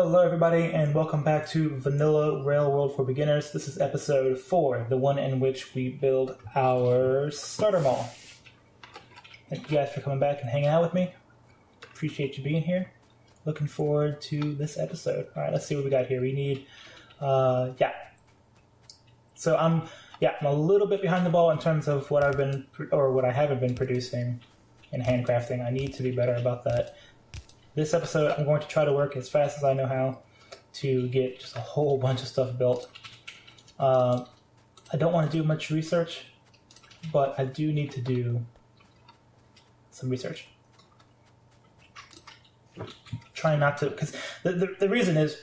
Hello everybody, and welcome back to Vanilla Railworld for Beginners. This is episode 4, the one in which we build our starter mall. Thank you guys for coming back and hanging out with me. Appreciate you being here. Looking forward to this episode. Alright, let's see what we got here. We need, So I'm a little bit behind the ball in terms of what I haven't been producing in handcrafting. I need to be better about that. This episode, I'm going to try to work as fast as I know how to get just a whole bunch of stuff built. I don't want to do much research, but I do need to do some research. Trying not to, because the reason is,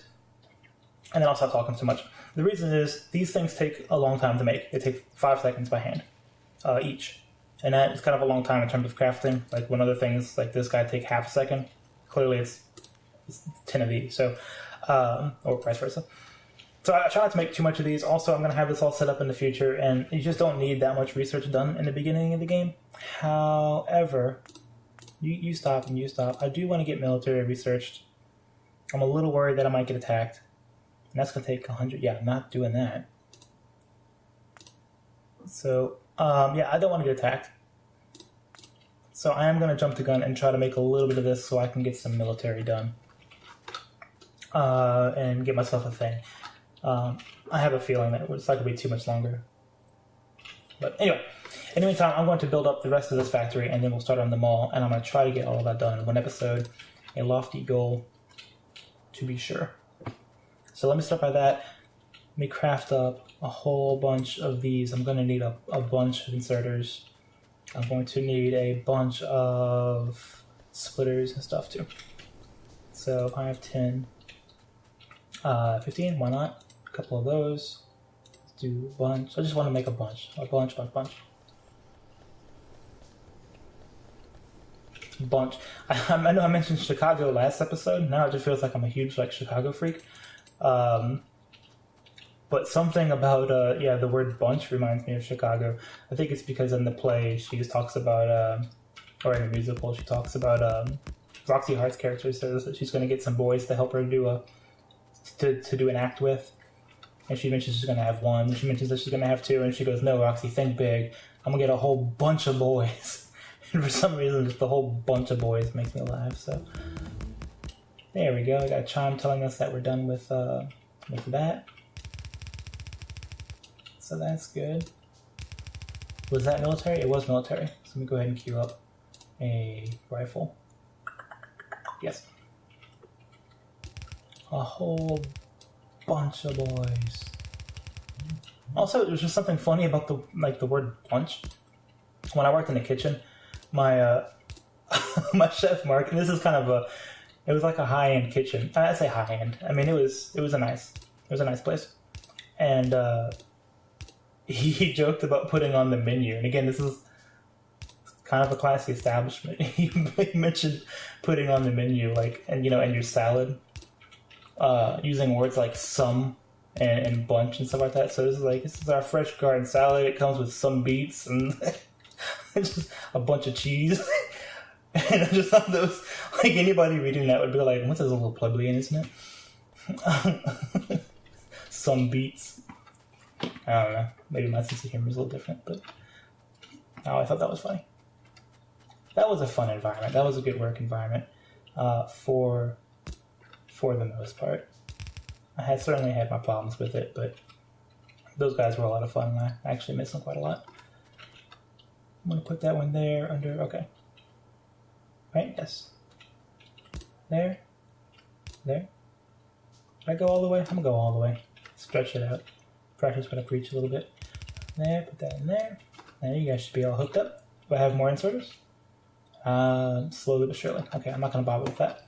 and then I'll stop talking so much. The reason is these things take a long time to make. They take 5 seconds by hand, each. And that is kind of a long time in terms of crafting. Like when other things like this guy take half a second. Clearly it's 10 of these, so or vice versa. So I try not to make too much of these. Also, I'm going to have this all set up in the future, and you just don't need that much research done in the beginning of the game. However, you stop and you stop. I do want to get military researched. I'm a little worried that I might get attacked, and that's going to take 100. Yeah, I'm not doing that. So, I don't want to get attacked. So I am going to jump the gun and try to make a little bit of this so I can get some military done. And get myself a thing. I have a feeling that it's not going to be too much longer. But anyway, in the meantime, I'm going to build up the rest of this factory and then we'll start on the mall. And I'm going to try to get all of that done in one episode. A lofty goal, to be sure. So let me start by that. Let me craft up a whole bunch of these. I'm going to need a bunch of inserters. I'm going to need a bunch of splitters and stuff too. So I have 10, 15, why not? A couple of those. Let's do a bunch. I just want to make a bunch. I know I mentioned Chicago last episode. Now it just feels like I'm a huge Chicago freak. But something about, the word bunch reminds me of Chicago. I think it's because in the play she just talks about, or in the musical, she talks about, Roxy Hart's character says that she's going to get some boys to help her do an act with. And she mentions she's going to have one. And she mentions that she's going to have 2. And she goes, no, Roxy, think big. I'm going to get a whole bunch of boys. And for some reason, just a whole bunch of boys makes me laugh. So there we go. I got a chime telling us that we're done with that. So that's good. Was that military? It was military. So let me go ahead and queue up a rifle. Yes. A whole bunch of boys. Also, there's just something funny about the word bunch. When I worked in the kitchen, my my chef Mark, and this is kind of it was like a high-end kitchen. I say high-end. I mean, it was a nice place. And he joked about putting on the menu, and again, this is kind of a classy establishment. He mentioned putting on the menu, and your salad, using words like some and bunch and stuff like that. So this is our fresh garden salad. It comes with some beets and just a bunch of cheese. And I just thought that was anybody reading that would be like, "What's this, a little plebeian, isn't it?" Some beets. I don't know. Maybe my sense of humor is a little different, but I thought that was funny. That was a fun environment. That was a good work environment for the most part. I certainly had my problems with it, but those guys were a lot of fun, and I actually miss them quite a lot. I'm going to put that one there under... Okay. Right? Yes. There. Did I go all the way? I'm going to go all the way. Stretch it out. Practice what I preach a little bit. There, put that in there. There, you guys should be all hooked up. Do I have more inserters? Slowly but surely. Okay, I'm not going to bother with that.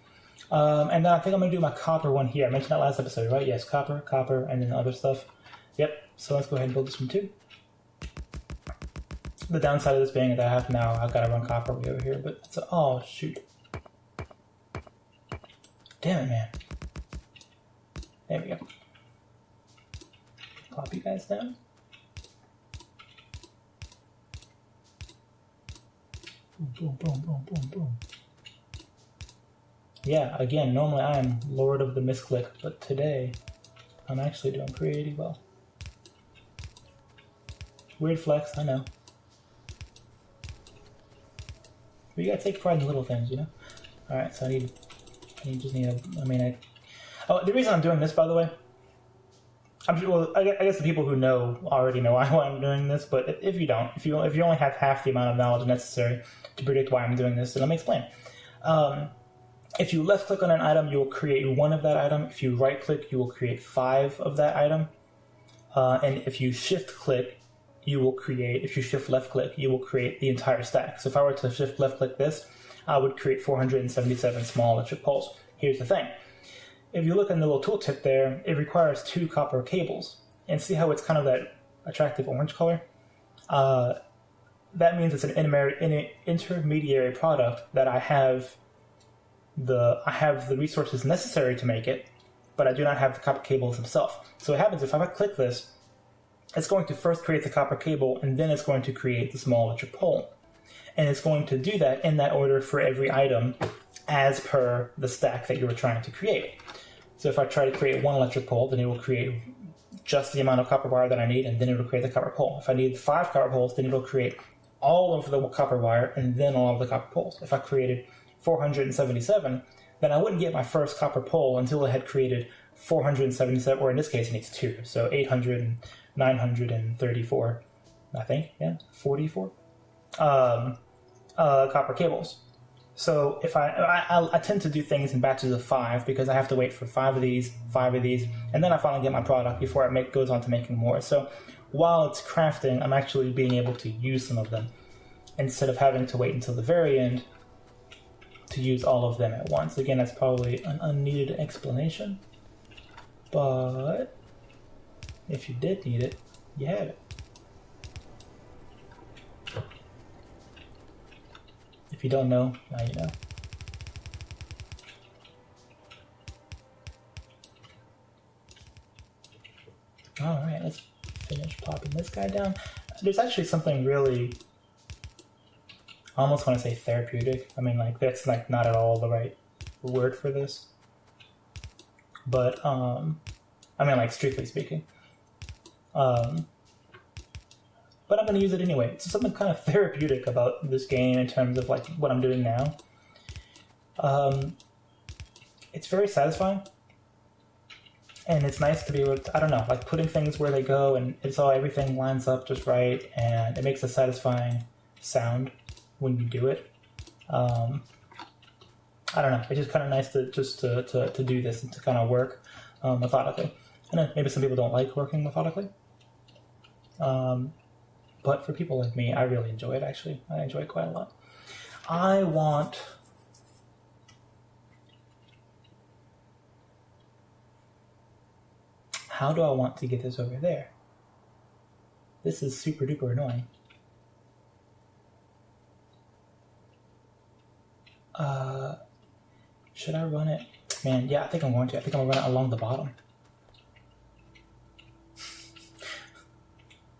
And then I think I'm going to do my copper one here. I mentioned that last episode, right? Yes, copper, and then other stuff. Yep, so let's go ahead and build this one too. The downside of this being that I have now, I've got to run copper way over here, but it's oh, shoot. Damn it, man. There we go. Pop you guys down. Boom, boom, boom, boom, boom. Yeah, again, normally I am Lord of the Misclick, but today I'm actually doing pretty well. Weird flex, I know. But you gotta take pride in the little things, you know? Alright, so the reason I'm doing this, by the way, I guess the people who know already know why I'm doing this, but if you don't, if you only have half the amount of knowledge necessary to predict why I'm doing this, then let me explain. If you left click on an item, you will create 1 of that item. If you right click, you will create 5 of that item. And if you shift click, if you shift left click, you will create the entire stack. So if I were to shift left click this, I would create 477 small electric poles. Here's the thing. If you look in the little tooltip there, it requires 2 copper cables. And see how it's kind of that attractive orange color? That means it's an intermediary product that I have the resources necessary to make it, but I do not have the copper cables themselves. So what happens if I click this, it's going to first create the copper cable, and then it's going to create the small electric pole. And it's going to do that in that order for every item as per the stack that you were trying to create. So if I try to create 1 electric pole, then it will create just the amount of copper wire that I need, and then it will create the copper pole. If I need 5 copper poles, then it will create all of the copper wire and then all of the copper poles. If I created 477, then I wouldn't get my first copper pole until it had created 477, or in this case it needs 2, so 800 and 934, I think, 44 copper cables. So if I tend to do things in batches of 5 because I have to wait for 5 of these, and then I finally get my product before it goes on to making more. So while it's crafting, I'm actually being able to use some of them instead of having to wait until the very end to use all of them at once. Again, that's probably an unneeded explanation, but if you did need it, you had it. If you don't know, now you know. Alright, let's finish popping this guy down. There's actually something really, I almost want to say therapeutic. I mean, like, that's like not at all the right word for this. But, I mean, like, strictly speaking. But I'm going to use it anyway. It's something kind of therapeutic about this game in terms of like what I'm doing now. It's very satisfying. And it's nice to be able to, I don't know, like putting things where they go, and everything lines up just right, and it makes a satisfying sound when you do it. I don't know. It's just kind of nice to do this and to kind of work methodically. I know maybe some people don't like working methodically. But for people like me, I really enjoy it, actually. I enjoy it quite a lot. How do I want to get this over there? This is super duper annoying. Should I run it? Man, yeah, I think I'm going to. I think I'm going to run it along the bottom.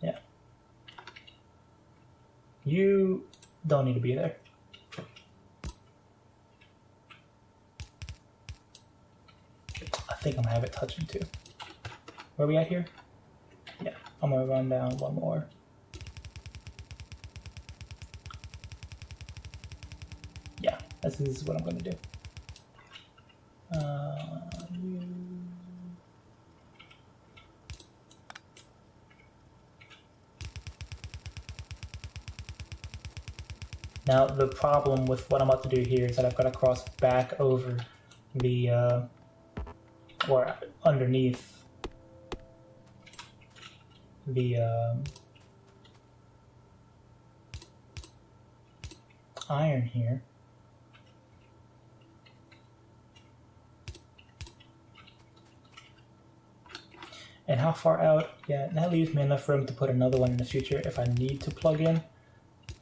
Yeah. You don't need to be there. I think I'm going to have it touching too. Where are we at here? Yeah, I'm going to run down one more. Yeah, this is what I'm going to do. Now, the problem with what I'm about to do here is that I've got to cross back over the, or underneath the iron here. And how far out? Yeah, that leaves me enough room to put another one in the future if I need to plug in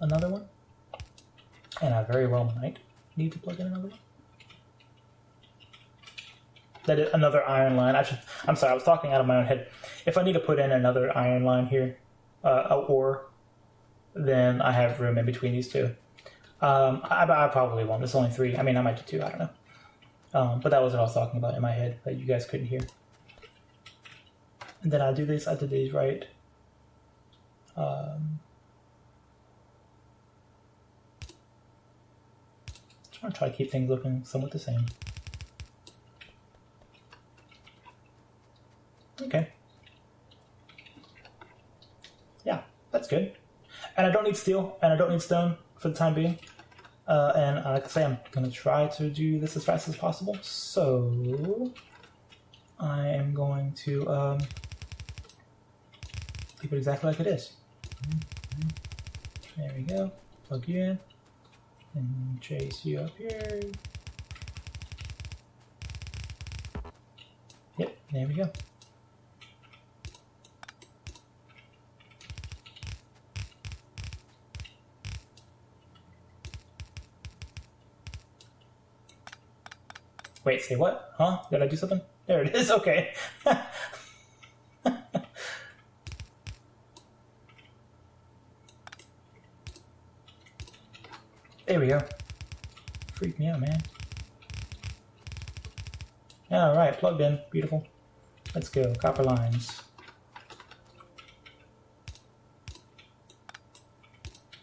another one. And I very well might need to plug in another one. That is another iron line. I'm sorry, I was talking out of my own head. If I need to put in another iron line here, ore, then I have room in between these two. I probably won't. It's only 3. I mean, I might do 2. I don't know. But that was what I was talking about in my head that you guys couldn't hear. And then I did these right. I'm trying to keep things looking somewhat the same. Okay. Yeah, that's good. And I don't need steel, and I don't need stone for the time being. And like I say, I'm going to try to do this as fast as possible. So I am going to keep it exactly like it is. There we go. Plug you in. And chase you up here. Yep, there we go. Wait, say what? Huh? Did I do something? There it is, okay. There we go. Freaked me out, man. Alright, plugged in. Beautiful. Let's go. Copper lines.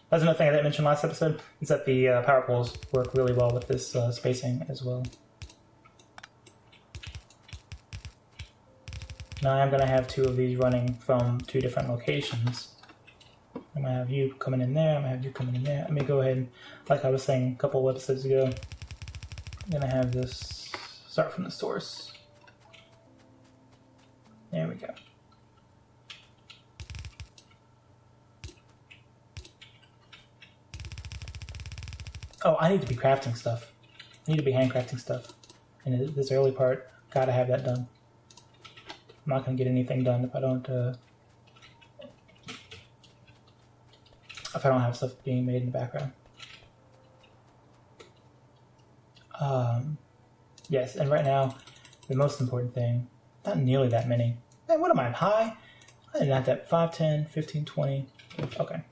That's another thing I didn't mention last episode, is that the power poles work really well with this spacing as well. Now I'm going to have two of these running from two different locations. I'm going to have you coming in there, I'm going to have you coming in there. Let me go ahead and, like I was saying a couple of episodes ago, I'm going to have this start from the source. There we go. Oh, I need to be crafting stuff. I need to be handcrafting stuff. In this early part, gotta have that done. I'm not going to get anything done if I don't have stuff being made in the background. Yes, and right now, the most important thing, not nearly that many. Man, what am I, high? I didn't have that 5, 10, 15, 20. Okay.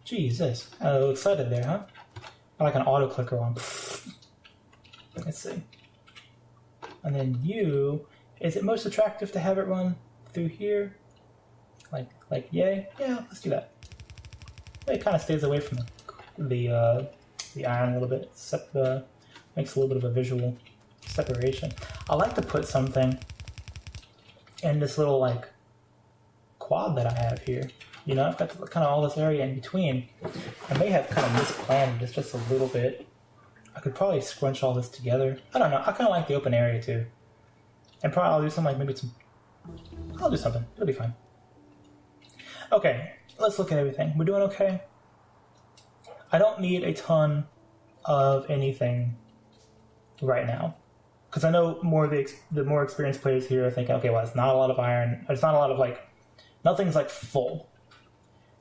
Jesus, I got a little excited there, huh? I like an auto clicker on. Let's see. And then you, is it most attractive to have it run through here? Like yay? Yeah, let's do that. It kind of stays away from the iron a little bit. Makes a little bit of a visual separation. I like to put something in this little like quad that I have here. You know, I've got kind of all this area in between. I may have kind of misplanned this just a little bit. I could probably scrunch all this together. I don't know. I kind of like the open area too. And probably I'll do something like I'll do something. It'll be fine. Okay, let's look at everything. We're doing okay. I don't need a ton of anything right now. Because I know the more experienced players here are thinking, okay, well, it's not a lot of iron. It's not a lot of nothing's full.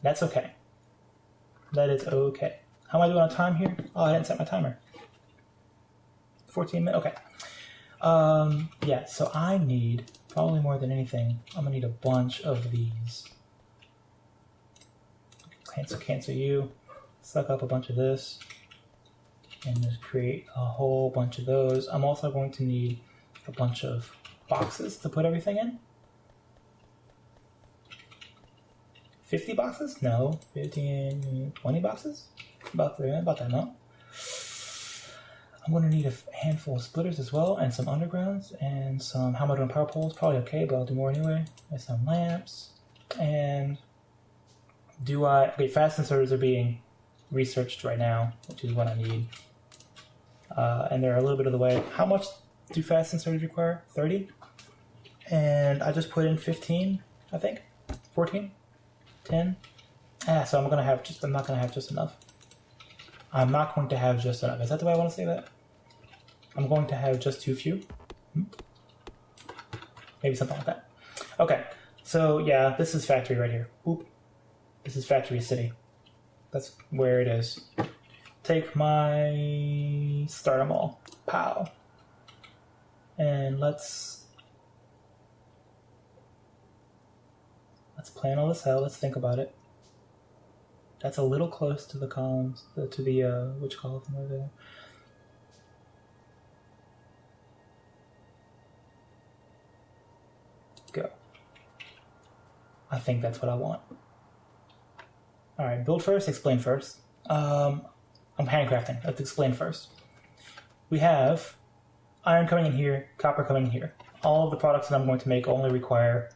That's okay. That is okay. How am I doing on time here? Oh, I didn't set my timer. 14 minutes? Okay. Yeah, so I need, probably more than anything, I'm going to need a bunch of these. Cancel you. Suck up a bunch of this. And just create a whole bunch of those. I'm also going to need a bunch of boxes to put everything in. 50 boxes? No. 15, 20 boxes? About that amount. I'm going to need a handful of splitters as well, and some undergrounds, and some, how am I doing power poles? Probably okay, but I'll do more anyway. And some lamps. And fast inserters are being researched right now, which is what I need. And they're a little bit of the way. How much do fast inserters require? 30? And I just put in 15, I think. 14? 10? So I'm not going to have just enough. I'm not going to have just enough. Is that the way I want to say that? I'm going to have just too few. Maybe something like that. Okay. So yeah, this is factory right here. Oop. This is factory city. That's where it is. Take my starter mall. Pow. And let's plan all this out. Let's think about it. That's a little close to the columns, which column over there? I think that's what I want. All right, build first, explain first. I'm handcrafting. Let's explain first. We have iron coming in here, copper coming in here. All of the products that I'm going to make only require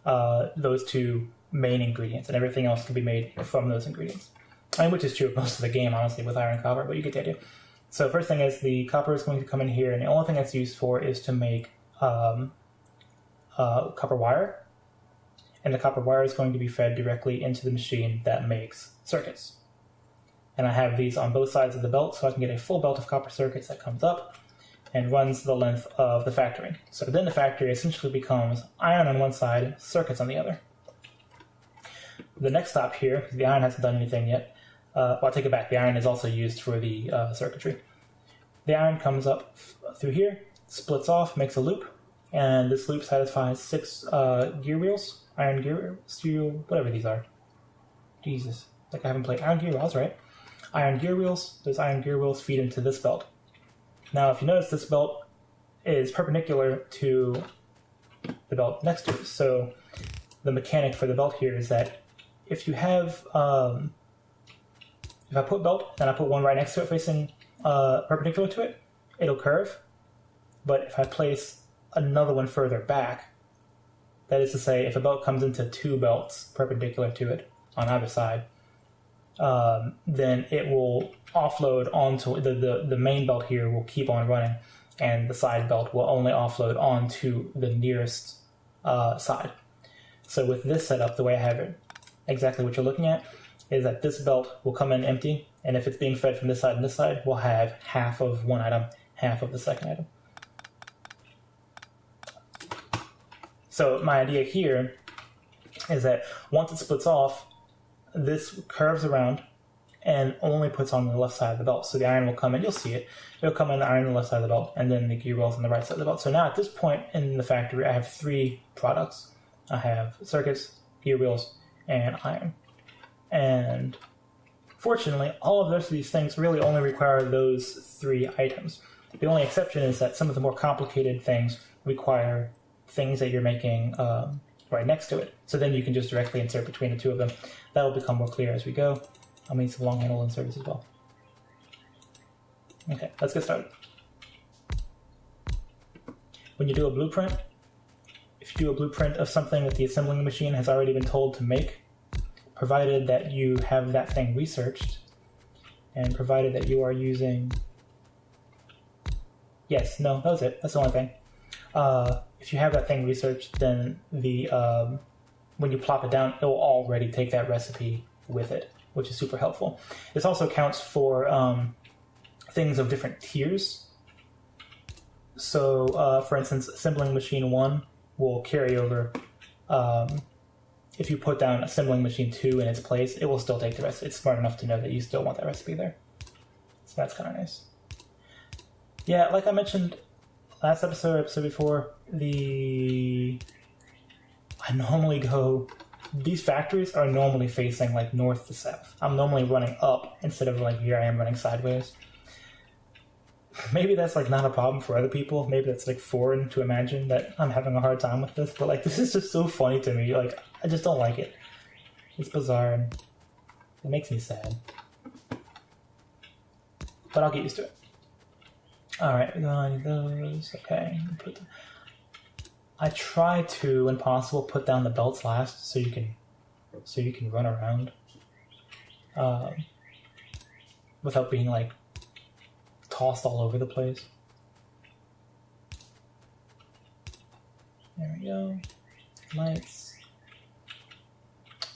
those two main ingredients, and everything else can be made from those ingredients. I mean, which is true of most of the game, honestly, with iron and copper, but you get the idea. So first thing is the copper is going to come in here, and the only thing that's used for is to make copper wire, and the copper wire is going to be fed directly into the machine that makes circuits. And I have these on both sides of the belt, so I can get a full belt of copper circuits that comes up and runs the length of the factory. So then the factory essentially becomes iron on one side, circuits on the other. The next stop here, because the iron hasn't done anything yet, well, I'll take it back. The iron is also used for the circuitry. The iron comes up through here, splits off, makes a loop, and this loop satisfies 6 gear wheels, iron gear, steel, whatever these are. Jesus, like I haven't played iron gear wheels, right? Iron gear wheels. Those iron gear wheels feed into this belt. Now, if you notice, this belt is perpendicular to the belt next to it. So the mechanic for the belt here is that if you have, if I put belt and I put one right next to it facing perpendicular to it, it'll curve. But if I place another one further back, that is to say, if a belt comes into 2 belts perpendicular to it on either side, then it will offload onto the main belt here will keep on running, and the side belt will only offload onto the nearest side. So with this setup, the way I have it, exactly what you're looking at, is that this belt will come in empty, and if it's being fed from this side and this side, we'll have half of one item, half of the second item. So my idea here is that once it splits off, this curves around and only puts on the left side of the belt. So the iron will come in, you'll see it. It'll come in the iron on the left side of the belt, and then the gear wheels on the right side of the belt. So now at this point in the factory, I have 3 products. I have circuits, gear wheels, and iron. And fortunately, all of the rest of these things really only require those 3 items. The only exception is that some of the more complicated things require things that you're making right next to it. So then you can just directly insert between the 2 of them. That'll become more clear as we go. I'll need some long handle inserts as well. Okay, let's get started. When you do a blueprint, if you do a blueprint of something that the assembling machine has already been told to make, provided that you have that thing researched, and provided that you are using... Yes, no, that was it. That's the only thing. If you have that thing researched, then the when you plop it down, it will already take that recipe with it, which is super helpful. This also counts for things of different tiers. So, for instance, assembling machine 1 will carry over. If you put down assembling machine 2 in its place, it will still take the rest. It's smart enough to know that you still want that recipe there. So that's kind of nice. Yeah, like I mentioned last episode before, I normally go... These factories are normally facing like north to south. I'm normally running up instead of like here I am running sideways. Maybe that's like not a problem for other people. Maybe that's like foreign to imagine that I'm having a hard time with this. But like this is just so funny to me. Like I just don't like it. It's bizarre and it makes me sad. But I'll get used to it. Alright, we're going to those. Okay. I try to, when possible, put down the belts last so you can run around without being like tossed all over the place. There we go. Lights.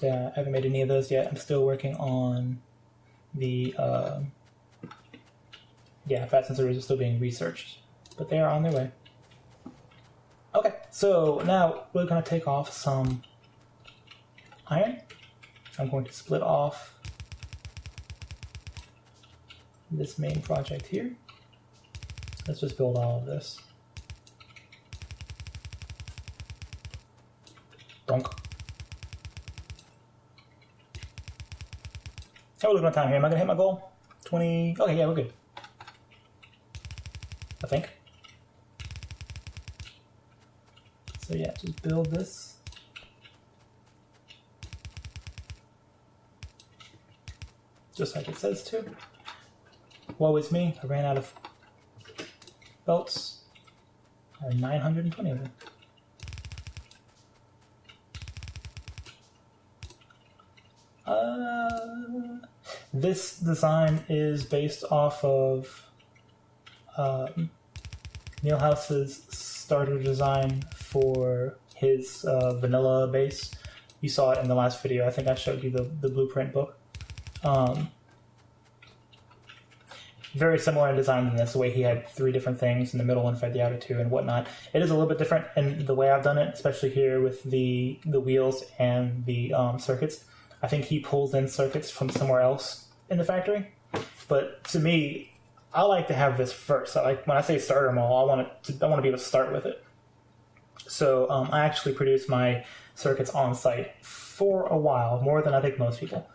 Yeah, I haven't made any of those yet. I'm still working on the fat sensors are still being researched, but they are on their way. Okay, so now we're going to take off some iron. I'm going to split off this main project here. Let's just build all of this. Donk. How are we looking at time here? Am I going to hit my goal? 20... Okay, yeah, we're good. I think. So yeah, just build this. just like it says to. Woe is me, I ran out of belts. I have 920 of them. This design is based off of Neil House's starter design for his vanilla base. You saw it in the last video. I think I showed you the blueprint book. Very similar in design than this, the way he had 3 different things, and the middle one fed the outer 2 and whatnot. It is a little bit different in the way I've done it, especially here with the wheels and the circuits. I think he pulls in circuits from somewhere else in the factory. But to me, I like to have this first. I like when I say starter mall, I want to be able to start with it. So I actually produced my circuits on site for a while, more than I think most people.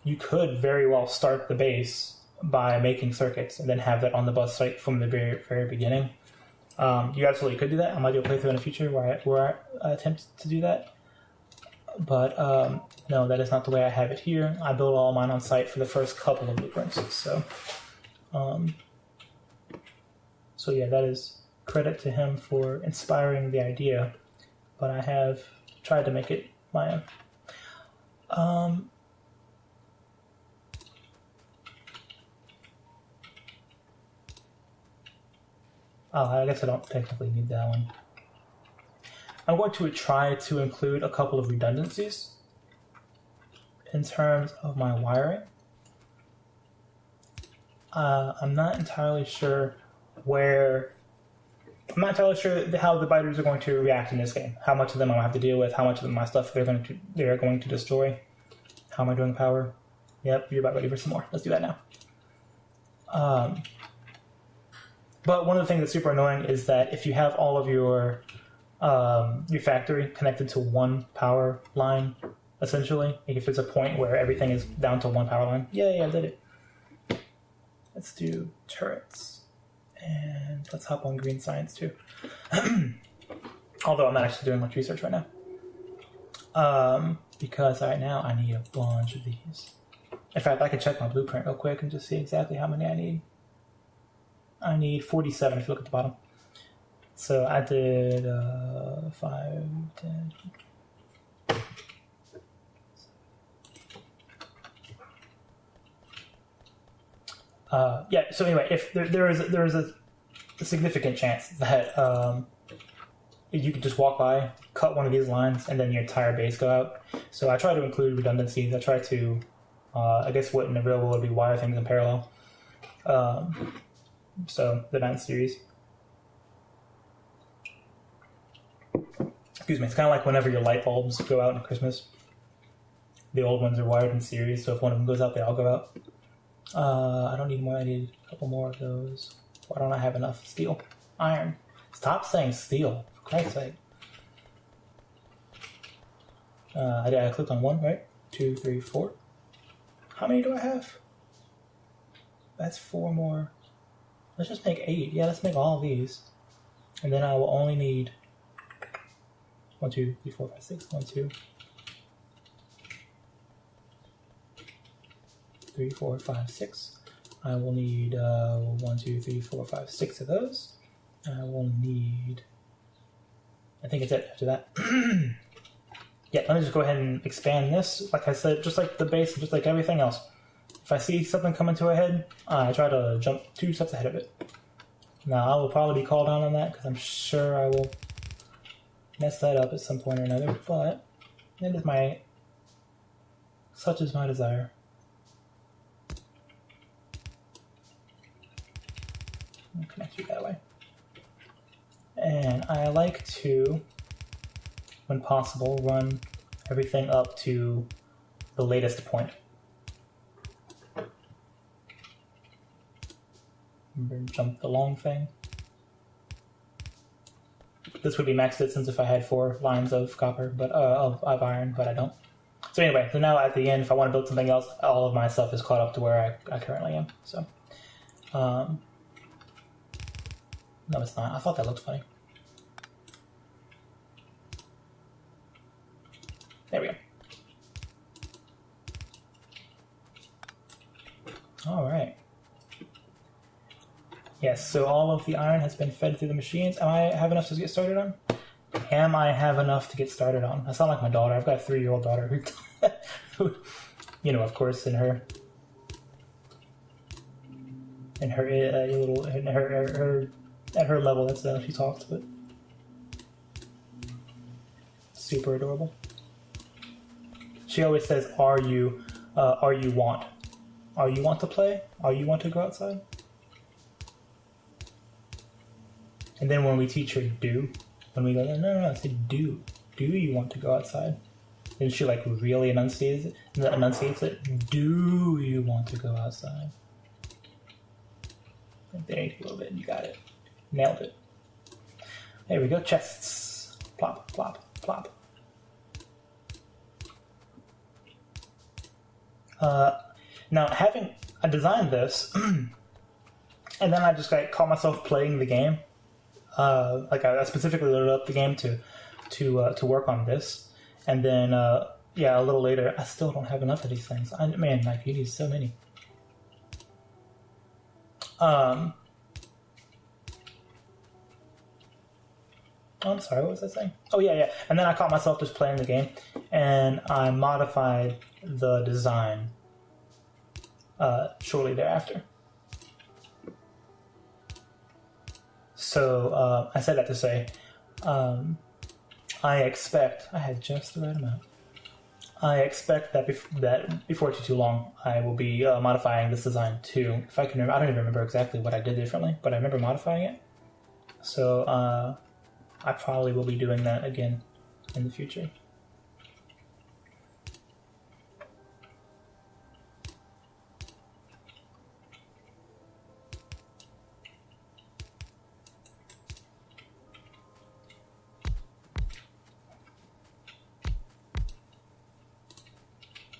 You could very well start the base by making circuits and then have that on the bus site from the very, very beginning. You absolutely could do that. I might do a playthrough in the future where I attempt to do that. But no, that is not the way I have it here. I build all mine on site for the first couple of blueprints. So yeah, that is credit to him for inspiring the idea. But I have tried to make it my own. I guess I don't technically need that one. I'm going to try to include a couple of redundancies in terms of my wiring. I'm not entirely sure how the biters are going to react in this game. How much of them I'm going to have to deal with, how much of my stuff they're going to destroy. How am I doing power? Yep, you're about ready for some more. Let's do that now. But one of the things that's super annoying is that if you have all of your factory connected to one power line, essentially, if there's a point where everything is down to one power line, I did it. Let's do turrets. And let's hop on green science too. Although I'm not actually doing much research right now. Because right now I need a bunch of these. In fact, I can check my blueprint real quick and just see exactly how many I need. I need 47 if you look at the bottom. So I did 5, 10. So anyway, if there is a significant chance that you could just walk by, cut one of these lines, and then your entire base go out. So I try to include redundancies. I try to, I guess what in the real world would be wire things in parallel. So the 9th series. Excuse me, it's kind of like whenever your light bulbs go out in Christmas. The old ones are wired in series, so if one of them goes out, they all go out. I don't need more, I need a couple more of those. Why don't I have enough steel? Iron. Stop saying steel, for Christ's sake. I clicked on 1, right? 2, 3, 4. How many do I have? That's 4 more. Let's just make 8. Yeah, let's make all of these. And then I will only need 1, 2, 3, 4, 5, 6. 1, 2, 3, 4, 5, 6. I will need 1, 2, 3, 4, 5, 6 of those. I will need, I think it's it after that. Yeah, let me just go ahead and expand this. Like I said, just like the base, just like everything else. If I see something coming to a head, I try to jump 2 steps ahead of it. Now, I will probably be called out on that because I'm sure I will mess that up at some point or another, but it is such is my desire. I'll connect you that way. And I like to, when possible, run everything up to the latest point. Remember, jump the long thing. This would be max distance if I had 4 lines of copper, but of iron, but I don't. So anyway, so now at the end, if I want to build something else, all of my stuff is caught up to where I currently am. So, no, it's not. I thought that looked funny. There we go. All right. Yes, so all of the iron has been fed through the machines. Am I have enough to get started on? Am I have enough to get started on? I sound like my daughter. I've got a 3-year-old daughter who, you know, of course, in her little, at her level, that's how she talks, but super adorable. She always says, "Are you want? Are you want to play? Are you want to go outside?" And then when we teach her do, when we go, no, I said do. Do you want to go outside? Then she like really enunciates it. Do you want to go outside? There you go, a little bit, and you got it. Nailed it. There we go, chests. Plop, plop, plop. Now, I designed this, and then I just caught myself playing the game. I specifically loaded up the game to work on this, and then a little later, I still don't have enough of these things. Man, like you need so many. I'm sorry, what was I saying? Oh yeah. And then I caught myself just playing the game, and I modified the design shortly thereafter. So I said that to say, I had just the right amount. I expect that before too long, I will be modifying this design too. If I can remember, I don't even remember exactly what I did differently, but I remember modifying it. So I probably will be doing that again in the future.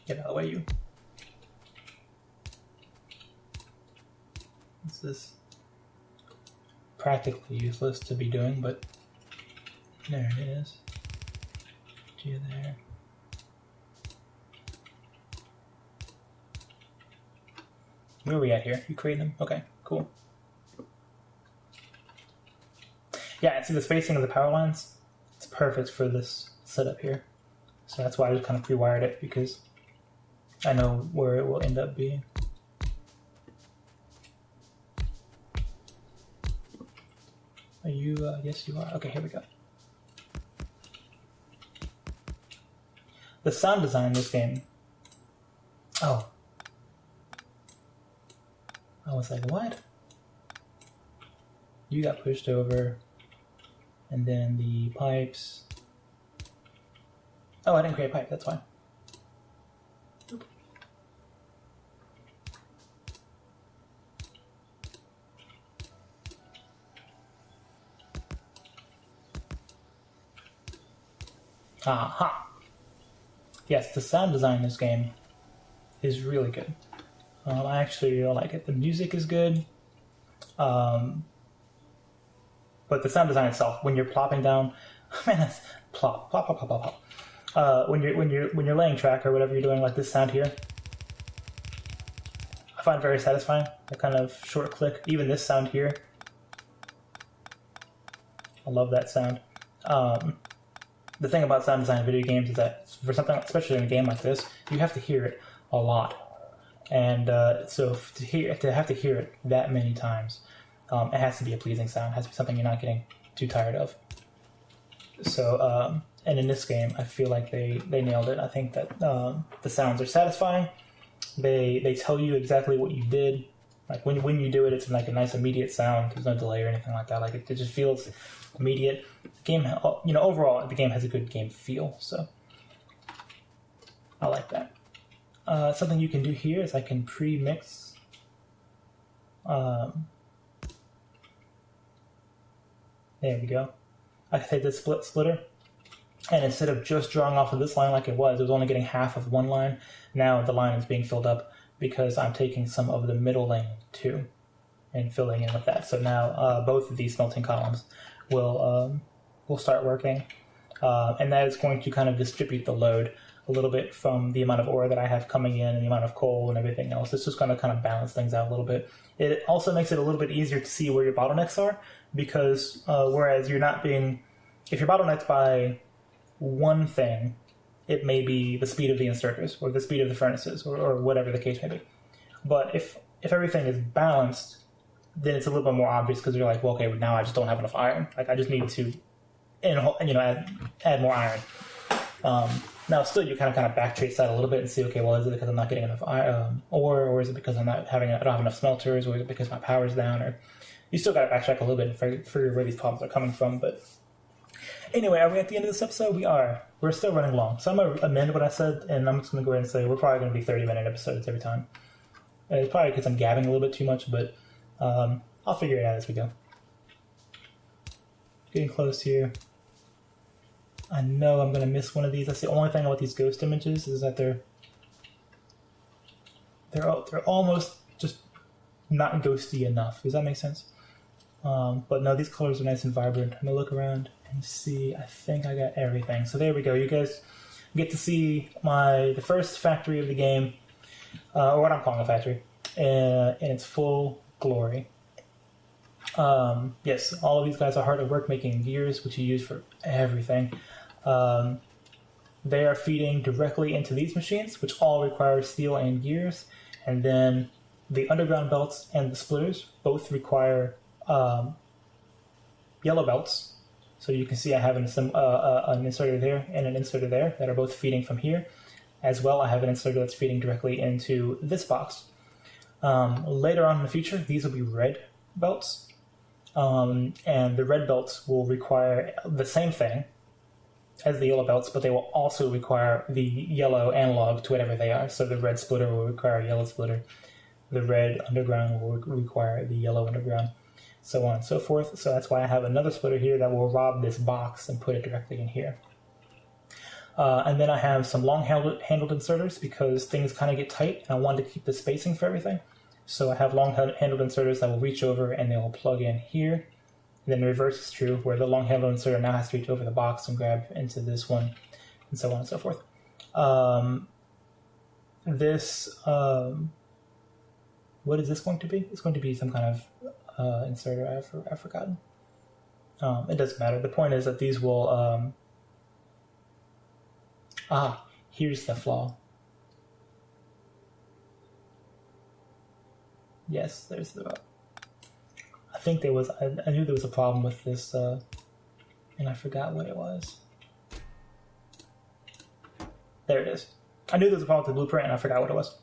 Get out of the way, you. This is practically useless to be doing, but there it is. Get you there. Where are we at here? You creating them? Okay, cool. Yeah, and see the spacing of the power lines? It's perfect for this setup here. So that's why I just kind of pre-wired it, because I know where it will end up being. Are you, yes you are. Okay, here we go. The sound design in this game. Oh. I was like, what? You got pushed over. And then the pipes. Oh, I didn't create a pipe, that's fine. Oop. Aha! Yes, the sound design in this game is really good. I actually really like it. The music is good. But the sound design itself, when you're plopping down, man, that's plop, plop, plop, plop, plop, plop. When you're laying track or whatever you're doing, like this sound here, I find very satisfying. The kind of short click, even this sound here, I love that sound. The thing about sound design in video games is that for something, especially in a game like this, you have to hear it a lot, and so to have to hear it that many times, it has to be a pleasing sound. It has to be something you're not getting too tired of. So, and in this game, I feel like they nailed it. I think that the sounds are satisfying. They tell you exactly what you did. Like when you do it, it's like a nice immediate sound. There's no delay or anything like that. Like it just feels immediate. The game, overall, the game has a good game feel. So I like that. Something you can do here is I can pre-mix. There we go. I can take this splitter, and instead of just drawing off of this line like it was only getting half of one line. Now the line is being filled up because I'm taking some of the middle lane too and filling in with that. So now both of these smelting columns will start working, and that is going to kind of distribute the load a little bit from the amount of ore that I have coming in and the amount of coal and everything else. It's just going to kind of balance things out a little bit. It also makes it a little bit easier to see where your bottlenecks are, because whereas you're not being, if you're bottlenecked by one thing, it may be the speed of the inserters or the speed of the furnaces or whatever the case may be. But if everything is balanced, then it's a little bit more obvious, because you're like, well, okay, now I just don't have enough iron. Like, I just need to, add more iron. Now, still, you kind of backtrace that a little bit and see, okay, well, is it because I'm not getting enough ore, or is it because I don't have enough smelters, or is it because my power's down? Or you still got to backtrack a little bit and figure where these problems are coming from. But anyway, are we at the end of this episode? We are. We're still running long, so I'm going to amend what I said, and I'm just going to go ahead and say we're probably going to be 30-minute episodes every time. It's probably because I'm gabbing a little bit too much, but I'll figure it out as we go. Getting close here. I know I'm going to miss one of these. That's the only thing about these ghost images, is that they're almost just not ghosty enough. Does that make sense? But no, these colors are nice and vibrant. I'm going to look around and see. I think I got everything. So there we go. You guys get to see the first factory of the game, or what I'm calling a factory, in its full glory. Yes, all of these guys are hard at work making gears, which you use for everything. They are feeding directly into these machines, which all require steel and gears. And then the underground belts and the splitters both require yellow belts. So you can see I have an inserter there and an inserter there that are both feeding from here. As well, I have an inserter that's feeding directly into this box. Later on in the future, these will be red belts. And the red belts will require the same thing as the yellow belts, but they will also require the yellow analog to whatever they are. So the red splitter will require a yellow splitter. The red underground will require the yellow underground, so on and so forth. So that's why I have another splitter here that will rob this box and put it directly in here. And then I have some long-handled inserters, because things kind of get tight, and I wanted to keep the spacing for everything. So I have long-handled inserters that will reach over and they will plug in here. And then the reverse is true, where the long-handled inserter now has to reach over the box and grab into this one, and so on and so forth. What is this going to be? It's going to be some kind of inserter. I've forgotten. It doesn't matter. The point is that these will... here's the flaw. Yes, there's the... I think there was... I knew there was a problem with this, and I forgot what it was. There it is. I knew there was a problem with the blueprint, and I forgot what it was.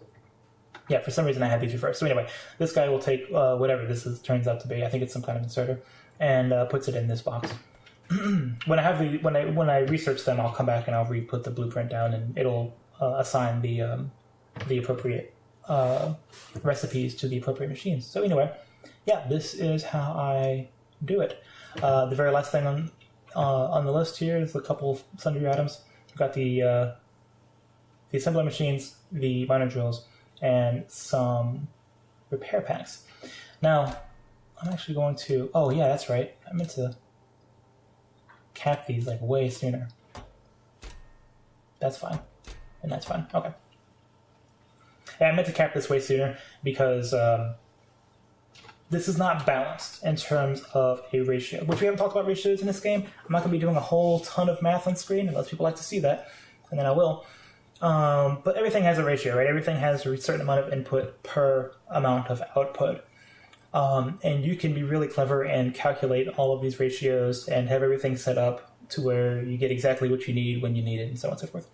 Yeah, for some reason I had these reversed. So anyway, this guy will take whatever turns out to be. I think it's some kind of inserter, and puts it in this box. When I research them, I'll come back and I'll re-put the blueprint down, and it'll assign the appropriate recipes to the appropriate machines. So anyway, yeah, this is how I do it. The very last thing on the list here is a couple of sundry items. We've got the assembler machines, the miner drills, and some repair packs. Now, I'm actually going to... Oh, yeah, that's right. I meant to cap these like way sooner. That's fine. And that's fine. Okay. Yeah, I meant to cap this way sooner because this is not balanced in terms of a ratio, which we haven't talked about ratios in this game. I'm not going to be doing a whole ton of math on screen unless people like to see that, and then I will. But everything has a ratio, right? Everything has a certain amount of input per amount of output. And you can be really clever and calculate all of these ratios and have everything set up to where you get exactly what you need when you need it, and so on and so forth.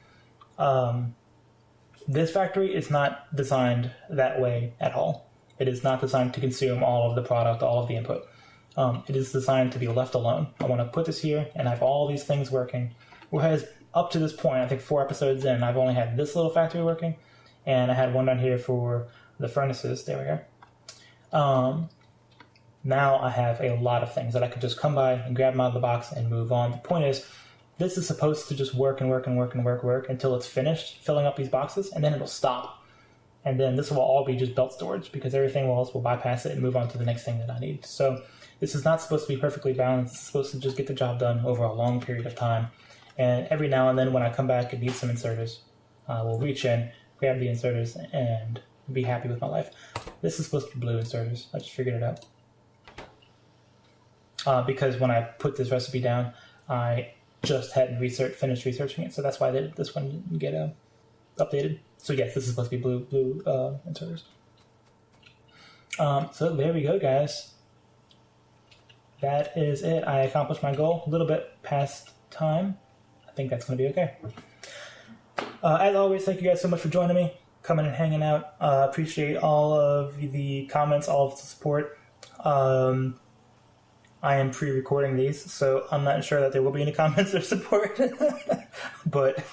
This factory is not designed that way at all. It is not designed to consume all of the product, all of the input. It is designed to be left alone. I want to put this here and have all these things working. Whereas up to this point, I think 4 episodes in, I've only had this little factory working, and I had one down here for the furnaces. There we go. Now I have a lot of things that I could just come by and grab them out of the box and move on. The point is, this is supposed to just work and work and work and work until it's finished filling up these boxes, and then it'll stop. And then this will all be just belt storage, because everything else will bypass it and move on to the next thing that I need. So this is not supposed to be perfectly balanced. It's supposed to just get the job done over a long period of time. And every now and then when I come back and need some inserters, I will reach in, grab the inserters, and be happy with my life. This is supposed to be blue inserters. I just figured it out. Because when I put this recipe down, I just hadn't finished researching it, so that's why this one didn't get updated. So yes, this is supposed to be blue inserters. So there we go, guys. That is it. I accomplished my goal. A little bit past time. I think that's going to be okay. As always, thank you guys so much for joining me, coming and hanging out. Appreciate all of the comments, all of the support. I am pre-recording these, so I'm not sure that there will be any comments or support. But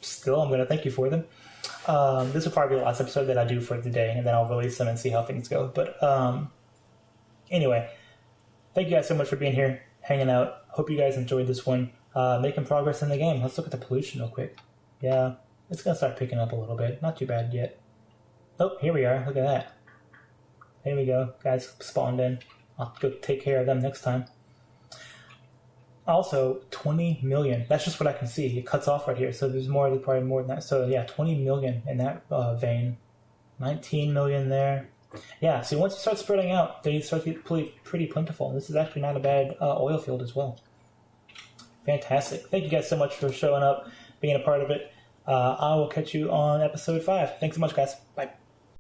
still, I'm going to thank you for them. This will probably be the last episode that I do for the day, and then I'll release them and see how things go. But anyway, thank you guys so much for being here, hanging out. Hope you guys enjoyed this one. Making progress in the game. Let's look at the pollution real quick. Yeah, it's going to start picking up a little bit. Not too bad yet. Oh, here we are. Look at that. There we go. Guys spawned in. I'll go take care of them next time. Also, 20 million. That's just what I can see. It cuts off right here, so there's probably more than that. So yeah, 20 million in that vein. 19 million there. Yeah, see, once you start spreading out, they start to get pretty plentiful. This is actually not a bad oil field as well. Fantastic. Thank you guys so much for showing up, being a part of it. I will catch you on episode 5. Thanks so much, guys. Bye.